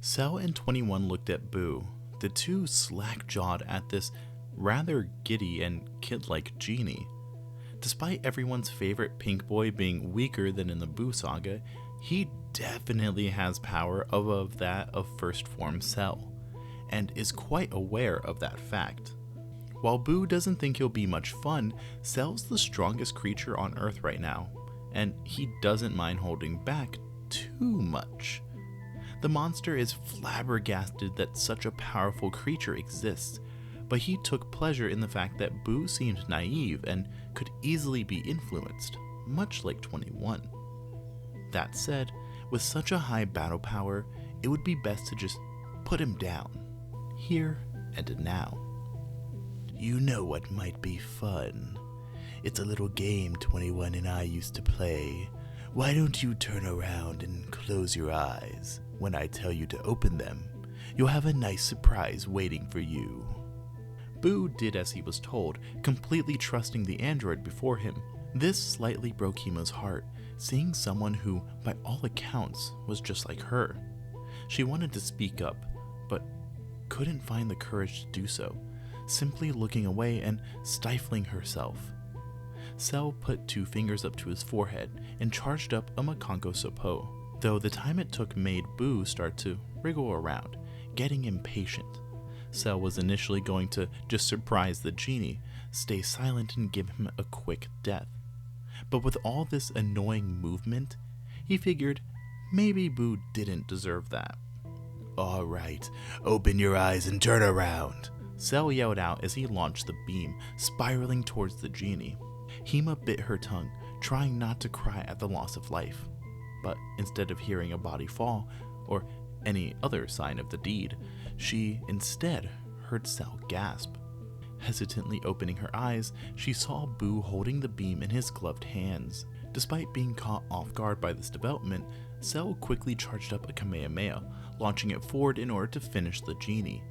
Cell and 21 looked at Boo, the two slack-jawed at this rather giddy and kid-like genie. Despite everyone's favorite pink boy being weaker than in the Boo saga, he definitely has power above that of first form Cell, and is quite aware of that fact. While Boo doesn't think he'll be much fun, Cell's the strongest creature on Earth right now, and he doesn't mind holding back too much. The monster is flabbergasted that such a powerful creature exists, but he took pleasure in the fact that Boo seemed naive and could easily be influenced, much like 21. That said, with such a high battle power, it would be best to just put him down, here and now. You know what might be fun? It's a little game 21 and I used to play. Why don't you turn around and close your eyes? When I tell you to open them, you'll have a nice surprise waiting for you. Boo did as he was told, completely trusting the android before him. This slightly broke Hima's heart, seeing someone who, by all accounts, was just like her. She wanted to speak up, but couldn't find the courage to do so, simply looking away and stifling herself. Cell put 2 fingers up to his forehead and charged up a Makongo Sopo, though the time it took made Boo start to wriggle around, getting impatient. Cell was initially going to just surprise the genie, stay silent and give him a quick death. But with all this annoying movement, he figured maybe Boo didn't deserve that. Alright, open your eyes and turn around, Cell yelled out as he launched the beam, spiraling towards the genie. Hima bit her tongue, trying not to cry at the loss of life. But instead of hearing a body fall, or any other sign of the deed, she instead heard Cell gasp. Hesitantly opening her eyes, she saw Boo holding the beam in his gloved hands. Despite being caught off guard by this development, Cell quickly charged up a Kamehameha, launching it forward in order to finish the genie.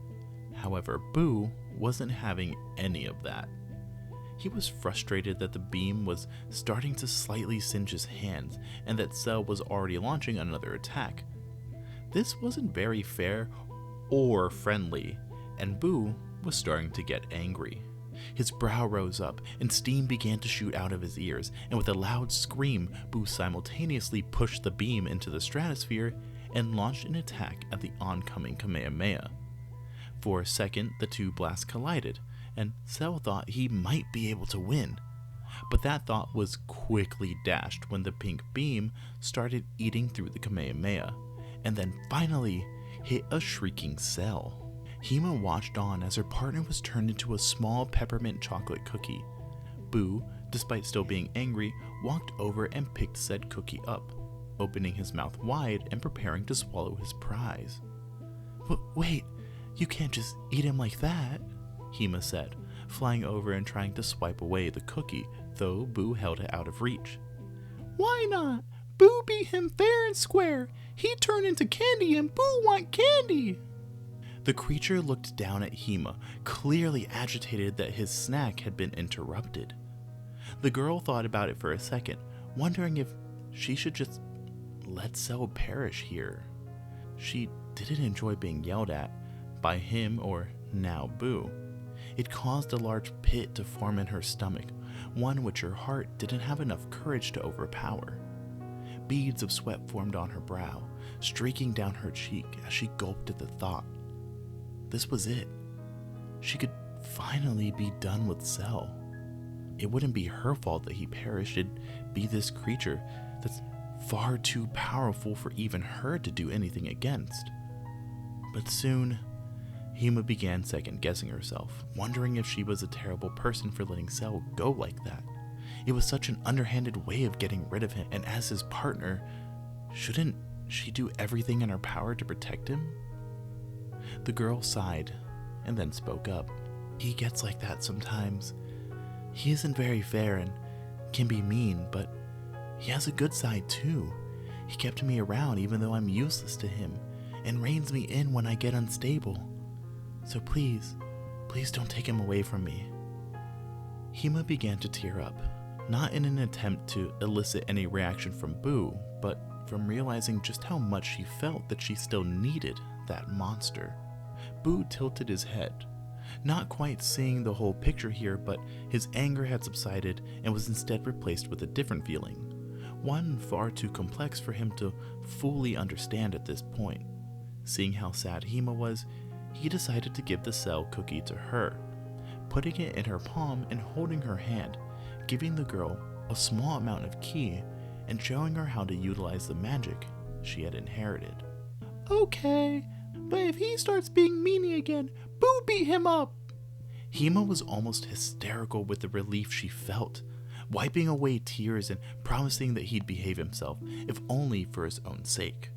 However, Boo wasn't having any of that. He was frustrated that the beam was starting to slightly singe his hands and that Cell was already launching another attack. This wasn't very fair or friendly, and Boo was starting to get angry. His brow rose up and steam began to shoot out of his ears, and with a loud scream, Boo simultaneously pushed the beam into the stratosphere and launched an attack at the oncoming Kamehameha. For a second, the two blasts collided, and Cell thought he might be able to win. But that thought was quickly dashed when the pink beam started eating through the Kamehameha, and then finally hit a shrieking Cell. Hima watched on as her partner was turned into a small peppermint chocolate cookie. Boo, despite still being angry, walked over and picked said cookie up, opening his mouth wide and preparing to swallow his prize. Wait, you can't just eat him like that, Hima said, flying over and trying to swipe away the cookie, though Boo held it out of reach. Why not? Boo beat him fair and square. He turned into candy and Boo want candy. The creature looked down at Hima, clearly agitated that his snack had been interrupted. The girl thought about it for a second, wondering if she should just let Cell perish here. She didn't enjoy being yelled at by him or now Boo. It caused a large pit to form in her stomach, one which her heart didn't have enough courage to overpower. Beads of sweat formed on her brow, streaking down her cheek as she gulped at the thought. This was it. She could finally be done with Cell. It wouldn't be her fault that he perished. It'd be this creature that's far too powerful for even her to do anything against. But soon, Hima began second-guessing herself, wondering if she was a terrible person for letting Cell go like that. It was such an underhanded way of getting rid of him, and as his partner, shouldn't she do everything in her power to protect him? The girl sighed, and then spoke up. He gets like that sometimes. He isn't very fair and can be mean, but he has a good side too. He kept me around even though I'm useless to him, and reins me in when I get unstable. So please don't take him away from me. Hima began to tear up, not in an attempt to elicit any reaction from Boo, but from realizing just how much she felt that she still needed that monster. Boo tilted his head, not quite seeing the whole picture here, but his anger had subsided and was instead replaced with a different feeling, one far too complex for him to fully understand at this point. Seeing how sad Hima was, he decided to give the cell cookie to her, putting it in her palm and holding her hand, giving the girl a small amount of ki and showing her how to utilize the magic she had inherited. Okay, but if he starts being meanie again, Boo beat him up! Hima was almost hysterical with the relief she felt, wiping away tears and promising that he'd behave himself, if only for his own sake.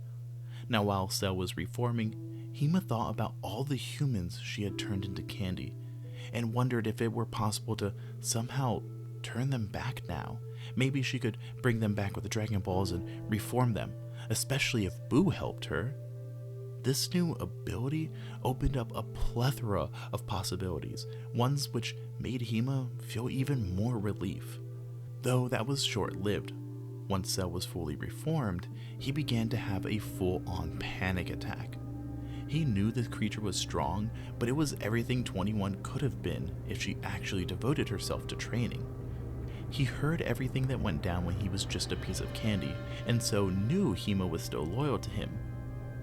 Now while Cell was reforming, Hima thought about all the humans she had turned into candy, and wondered if it were possible to somehow turn them back now. Maybe she could bring them back with the Dragon Balls and reform them, especially if Boo helped her. This new ability opened up a plethora of possibilities, ones which made Hima feel even more relief. Though that was short-lived. Once Cell was fully reformed, he began to have a full-on panic attack. He knew the creature was strong, but it was everything 21 could have been if she actually devoted herself to training. He heard everything that went down when he was just a piece of candy, and so knew Hima was still loyal to him.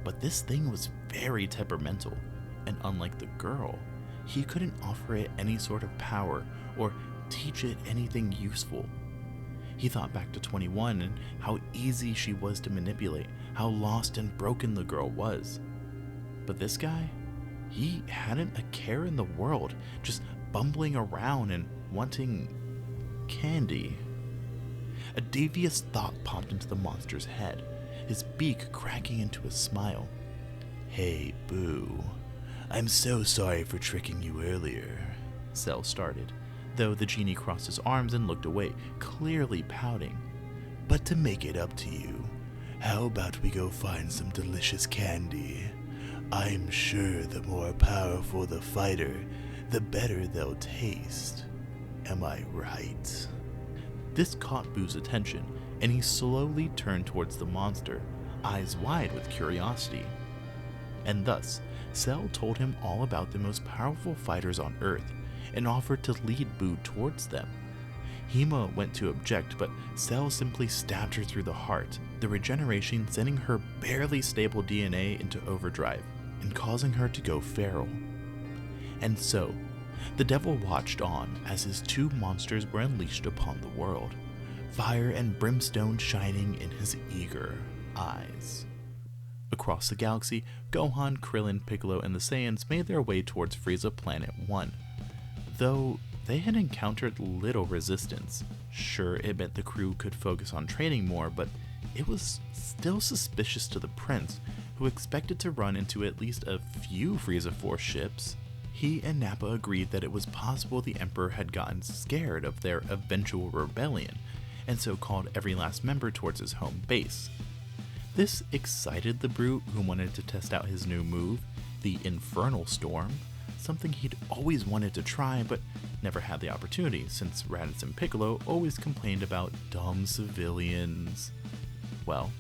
But this thing was very temperamental, and unlike the girl, he couldn't offer it any sort of power or teach it anything useful. He thought back to 21 and how easy she was to manipulate, how lost and broken the girl was. But this guy, he hadn't a care in the world, just bumbling around and wanting candy. A devious thought popped into the monster's head, his beak cracking into a smile. Hey, Boo. I'm so sorry for tricking you earlier, Cell started, though the genie crossed his arms and looked away, clearly pouting. But to make it up to you, how about we go find some delicious candy? I'm sure the more powerful the fighter, the better they'll taste. Am I right? This caught Boo's attention, and he slowly turned towards the monster, eyes wide with curiosity. And thus, Cell told him all about the most powerful fighters on Earth, and offered to lead Boo towards them. Hima went to object, but Cell simply stabbed her through the heart, the regeneration sending her barely stable DNA into overdrive, and causing her to go feral. And so, the devil watched on as his two monsters were unleashed upon the world, fire and brimstone shining in his eager eyes. Across the galaxy, Gohan, Krillin, Piccolo, and the Saiyans made their way towards Frieza Planet 1. Though they had encountered little resistance. Sure, it meant the crew could focus on training more, but it was still suspicious to the prince, who expected to run into at least a few Frieza Force ships. He and Nappa agreed that it was possible the Emperor had gotten scared of their eventual rebellion, and so called every last member towards his home base. This excited the brute, who wanted to test out his new move, the Infernal Storm, something he'd always wanted to try but never had the opportunity, since Raditz and Piccolo always complained about dumb civilians. Well,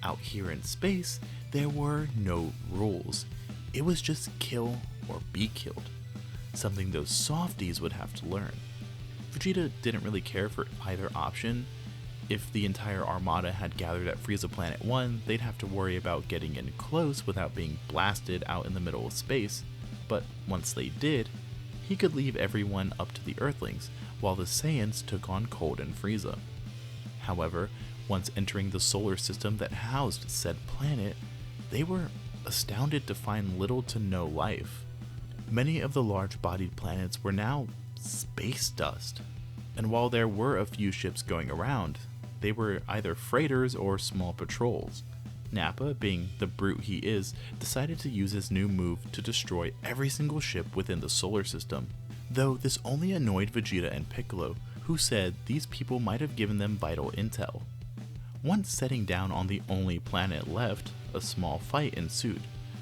out here in space, there were no rules. It was just kill or be killed, something those softies would have to learn. Vegeta didn't really care for either option. If the entire armada had gathered at Frieza Planet 1, they'd have to worry about getting in close without being blasted out in the middle of space, but once they did, he could leave everyone up to the Earthlings, while the Saiyans took on Cold and Frieza. However, once entering the solar system that housed said planet, they were astounded to find little to no life. Many of the large-bodied planets were now space dust, and while there were a few ships going around, they were either freighters or small patrols. Nappa, being the brute he is, decided to use his new move to destroy every single ship within the solar system, though this only annoyed Vegeta and Piccolo, who said these people might have given them vital intel. Once setting down on the only planet left, a small fight ensued,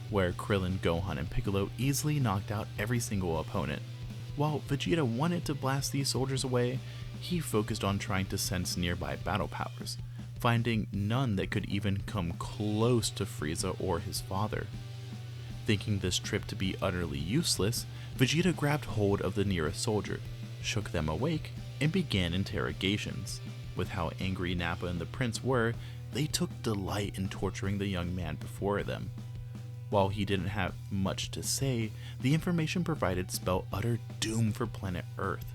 where Krillin, Gohan, and Piccolo easily knocked out every single opponent. While Vegeta wanted to blast these soldiers away, he focused on trying to sense nearby battle powers, finding none that could even come close to Frieza or his father. Thinking this trip to be utterly useless, Vegeta grabbed hold of the nearest soldier, shook them awake, and began interrogations. With how angry Nappa and the prince were, they took delight in torturing the young man before them. While he didn't have much to say, the information provided spelled utter doom for planet Earth.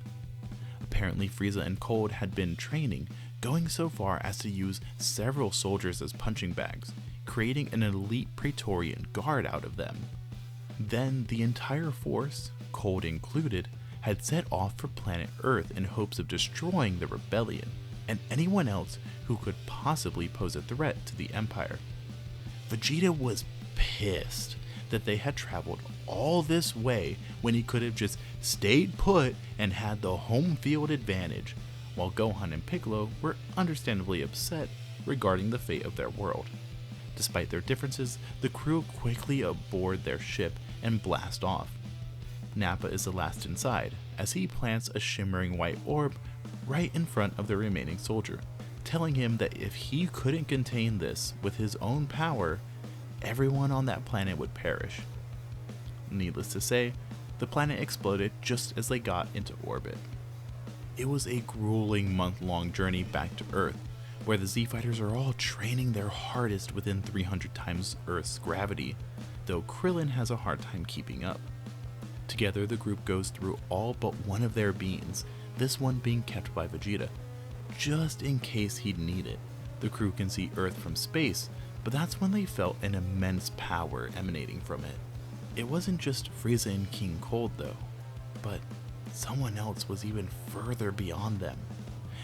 Apparently Frieza and Cold had been training, going so far as to use several soldiers as punching bags, creating an elite Praetorian guard out of them. Then the entire force, Cold included, had set off for planet Earth in hopes of destroying the rebellion and anyone else who could possibly pose a threat to the Empire. Vegeta was pissed that they had traveled all this way when he could have just stayed put and had the home field advantage, while Gohan and Piccolo were understandably upset regarding the fate of their world. Despite their differences, the crew quickly aboard their ship and blast off. Nappa is the last inside, as he plants a shimmering white orb right in front of the remaining soldier, telling him that if he couldn't contain this with his own power, everyone on that planet would perish. Needless to say, the planet exploded just as they got into orbit. It was a grueling month-long journey back to Earth, where the Z-Fighters are all training their hardest within 300 times Earth's gravity, though Krillin has a hard time keeping up. Together, the group goes through all but one of their beams, this one being kept by Vegeta, just in case he'd need it. The crew can see Earth from space, but that's when they felt an immense power emanating from it. It wasn't just Frieza and King Cold though, but someone else was even further beyond them.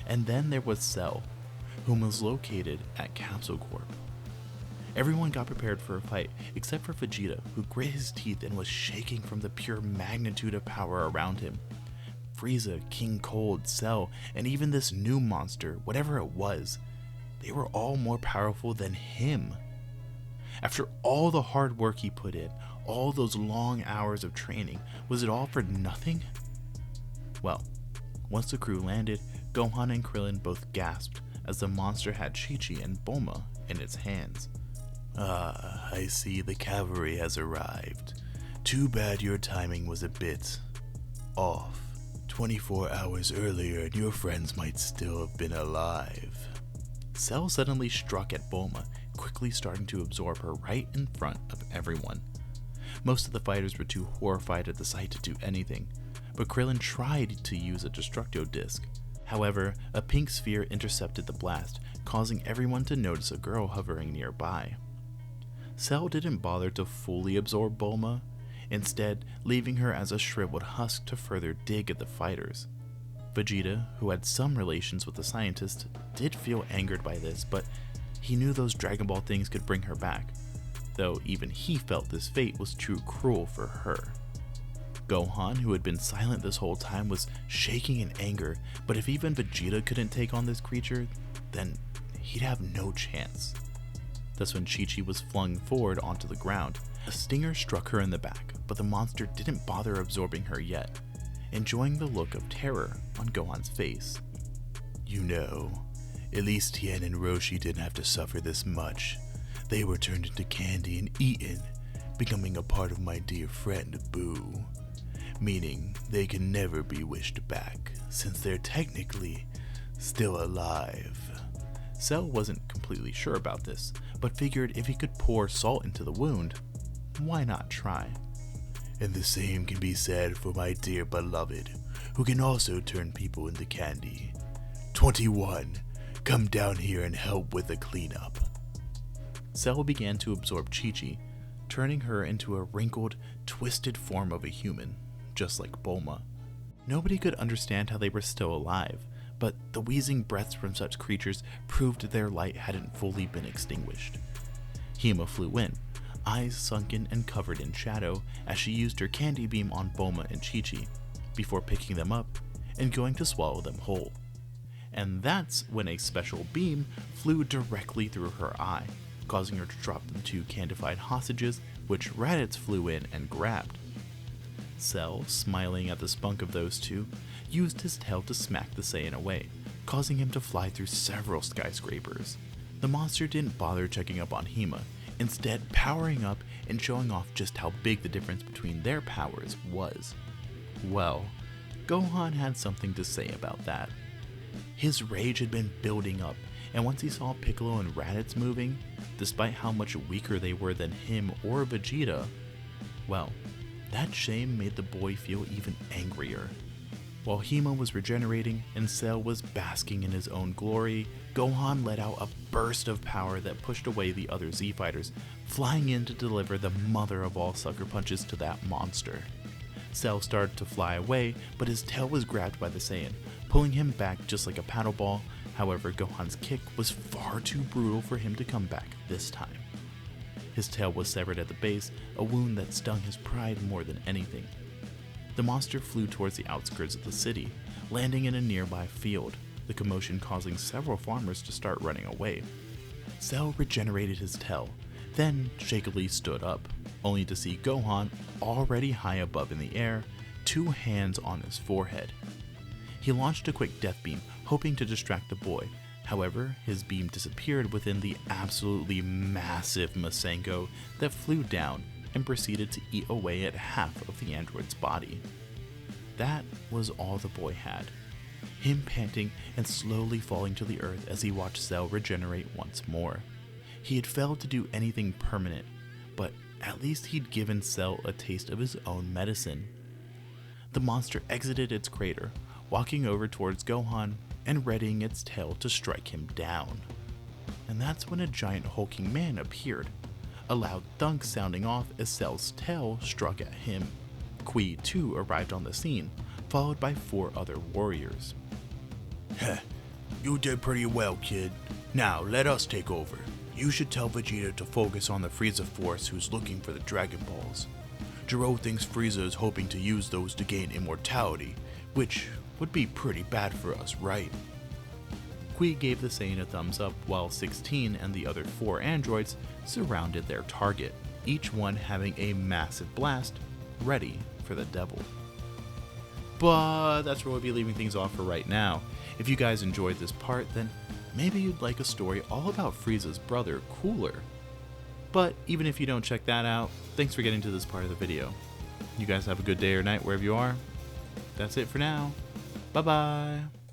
And then there was Cell, whom was located at Capsule Corp. Everyone got prepared for a fight, except for Vegeta, who grit his teeth and was shaking from the pure magnitude of power around him. Frieza, King Cold, Cell, and even this new monster, whatever it was, they were all more powerful than him. After all the hard work he put in, all those long hours of training, was it all for nothing? Well, once the crew landed, Gohan and Krillin both gasped as the monster had Chi-Chi and Bulma in its hands. "Ah, I see the cavalry has arrived. Too bad your timing was a bit off. 24 hours earlier and your friends might still have been alive." Cell suddenly struck at Bulma, quickly starting to absorb her right in front of everyone. Most of the fighters were too horrified at the sight to do anything, but Krillin tried to use a Destructo Disc. However, a pink sphere intercepted the blast, causing everyone to notice a girl hovering nearby. Cell didn't bother to fully absorb Bulma, instead leaving her as a shriveled husk to further dig at the fighters. Vegeta, who had some relations with the scientist, did feel angered by this, but he knew those Dragon Ball things could bring her back, though even he felt this fate was too cruel for her. Gohan, who had been silent this whole time, was shaking in anger, but if even Vegeta couldn't take on this creature, then he'd have no chance. That's when Chi-Chi was flung forward onto the ground. A stinger struck her in the back, but the monster didn't bother absorbing her yet, enjoying the look of terror on Gohan's face. "You know, at least Tien and Roshi didn't have to suffer this much. They were turned into candy and eaten, becoming a part of my dear friend Boo. Meaning they can never be wished back, since they're technically still alive." Cell wasn't completely sure about this, but figured if he could pour salt into the wound, why not try? "And the same can be said for my dear beloved, who can also turn people into candy. 21, come down here and help with the cleanup." Cell began to absorb Chi-Chi, turning her into a wrinkled, twisted form of a human, just like Bulma. Nobody could understand how they were still alive, but the wheezing breaths from such creatures proved their light hadn't fully been extinguished. Hima flew in, eyes sunken and covered in shadow as she used her candy beam on Bulma and Chi-Chi, before picking them up and going to swallow them whole. And that's when a special beam flew directly through her eye, causing her to drop the two candified hostages, which Raditz flew in and grabbed. Cell, smiling at the spunk of those two, used his tail to smack the Saiyan away, causing him to fly through several skyscrapers. The monster didn't bother checking up on Hima, instead powering up and showing off just how big the difference between their powers was. Well, Gohan had something to say about that. His rage had been building up, and once he saw Piccolo and Raditz moving, despite how much weaker they were than him or Vegeta, well, that shame made the boy feel even angrier. While Hima was regenerating and Cell was basking in his own glory, Gohan let out a burst of power that pushed away the other Z-Fighters, flying in to deliver the mother of all sucker punches to that monster. Cell started to fly away, but his tail was grabbed by the Saiyan, pulling him back just like a paddle ball. However, Gohan's kick was far too brutal for him to come back this time. His tail was severed at the base, a wound that stung his pride more than anything. The monster flew towards the outskirts of the city, landing in a nearby field, the commotion causing several farmers to start running away. Cell regenerated his tail, then shakily stood up, only to see Gohan already high above in the air, 2 hands on his forehead. He launched a quick death beam, hoping to distract the boy. However, his beam disappeared within the absolutely massive Masengo that flew down and proceeded to eat away at half of the android's body. That was all the boy had, him panting and slowly falling to the earth as he watched Cell regenerate once more. He had failed to do anything permanent, but at least he'd given Cell a taste of his own medicine. The monster exited its crater, walking over towards Gohan and readying its tail to strike him down. And that's when a giant hulking man appeared, a loud thunk sounding off as Cell's tail struck at him. Kui too arrived on the scene, followed by 4 other warriors. Heh, you did pretty well, kid. Now let us take over. You should tell Vegeta to focus on the Frieza Force who's looking for the Dragon Balls. Gero thinks Frieza is hoping to use those to gain immortality, which would be pretty bad for us, right? Kui gave the Saiyan a thumbs up while 16 and the other 4 androids surrounded their target, each one having a massive blast ready for the devil. But that's where we'll be leaving things off for right now. If you guys enjoyed this part, then maybe you'd like a story all about Frieza's brother, Cooler. But even if you don't check that out, thanks for getting to this part of the video. You guys have a good day or night wherever you are. That's it for now. Bye bye.